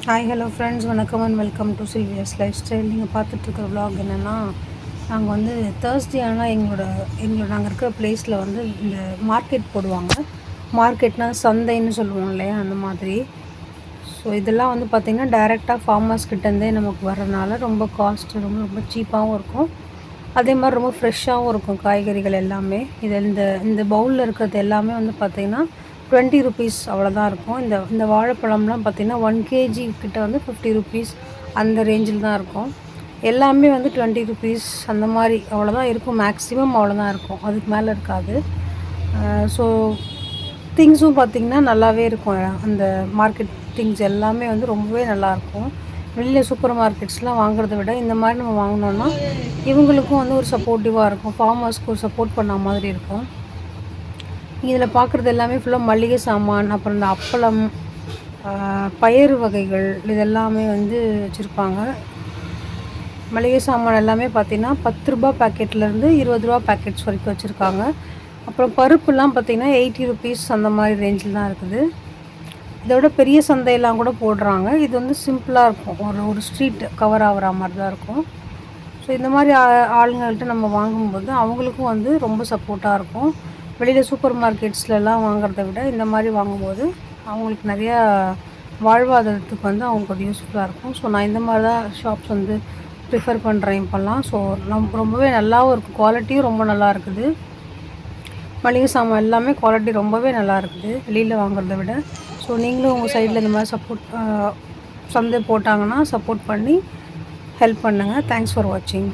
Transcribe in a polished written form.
Hi hello friends, வணக்கம் and welcome to Sylvia's lifestyle. நீங்கள் பார்த்துட்ருக்க விலாக் என்னென்னா, நாங்கள் வந்து தேர்ஸ்டே ஆனால் எங்களோட நாங்கள் இருக்கிற ப்ளேஸில் வந்து இந்த மார்க்கெட் போடுவாங்க. மார்க்கெட்னால் சந்தைன்னு சொல்லுவோம் இல்லையா, அந்த மாதிரி. ஸோ இதெல்லாம் வந்து பார்த்திங்கன்னா டைரெக்டாக ஃபார்மர்ஸ் கிட்டேருந்தே நமக்கு வர்றதுனால ரொம்ப காஸ்ட்டு ரொம்ப சீப்பாகவும் இருக்கும். அதே மாதிரி ரொம்ப ஃப்ரெஷ்ஷாகவும் இருக்கும் காய்கறிகள் எல்லாமே. இது இந்த பவுலில் இருக்கிறது எல்லாமே வந்து பார்த்திங்கன்னா 20 ருபீஸ் அவ்வளோதான் இருக்கும். இந்த வாழைப்பழம்லாம் பார்த்திங்கன்னா 1 கேஜி கிட்ட வந்து 50 ருபீஸ் அந்த ரேஞ்சில் தான் இருக்கும். எல்லாமே வந்து 20 ருபீஸ் அந்த மாதிரி அவ்வளோதான் இருக்கும். மேக்ஸிமம் அவ்வளோதான் இருக்கும், அதுக்கு மேலே இருக்காது. ஸோ திங்ஸும் பார்த்திங்கன்னா நல்லாவே இருக்கும். அந்த மார்க்கெட் திங்ஸ் எல்லாமே வந்து ரொம்பவே நல்லாயிருக்கும். வெளியில் சூப்பர் மார்க்கெட்ஸ்லாம் வாங்குறத விட இந்த மாதிரி நம்ம வாங்கினோன்னா இவங்களுக்கும் வந்து ஒரு சப்போர்ட்டிவாக இருக்கும். ஃபார்மர்ஸ்க்கு ஒரு சப்போர்ட் பண்ண மாதிரி இருக்கும். இதில் பார்க்குறது எல்லாமே ஃபுல்லாக மளிகை சாமான், அப்புறம் இந்த அப்பளம், பயறு வகைகள் இதெல்லாமே வந்து வச்சுருப்பாங்க. மளிகை சாமான் எல்லாமே பார்த்திங்கன்னா 10 ரூபா பேக்கெட்லேருந்து 20 ரூபா பேக்கெட்ஸ் வரைக்கும் வச்சுருக்காங்க. அப்புறம் பருப்புலாம் பார்த்திங்கன்னா 80 ருபீஸ் அந்த மாதிரி ரேஞ்சில் தான் இருக்குது. இதோட பெரிய சந்தையெல்லாம் கூட போடுறாங்க. இது வந்து சிம்பிளாக இருக்கும், ஒரு ஸ்ட்ரீட் கவர் ஆகிற மாதிரி தான் இருக்கும். ஸோ இந்த மாதிரி ஆளுங்கள்கிட்ட நம்ம வாங்கும்போது அவங்களுக்கும் வந்து ரொம்ப சப்போர்ட்டாக இருக்கும். வெளியில் சூப்பர் மார்க்கெட்ஸ்லலாம் வாங்குறத விட இந்த மாதிரி வாங்கும்போது அவங்களுக்கு நிறையா வாழ்வாதாரத்துக்கு வந்து அவங்களுக்கு ஒரு யூஸ்ஃபுல்லாக இருக்கும். ஸோ நான் இந்த மாதிரி தான் ஷாப்ஸ் வந்து ப்ரிஃபர் பண்ணுறேன் இப்போல்லாம். ஸோ ரொம்பவே நல்லாவும் இருக்குது, குவாலிட்டியும் ரொம்ப நல்லா இருக்குது. மளிகை சாமான் எல்லாமே குவாலிட்டி ரொம்பவே நல்லா இருக்குது வெளியில் வாங்குறத விட. ஸோ நீங்களும் உங்கள் சைடில் இந்த மாதிரி சந்தை போட்டாங்கன்னா சப்போர்ட் பண்ணி ஹெல்ப் பண்ணுங்கள். தேங்க்ஸ் ஃபார் வாட்சிங்.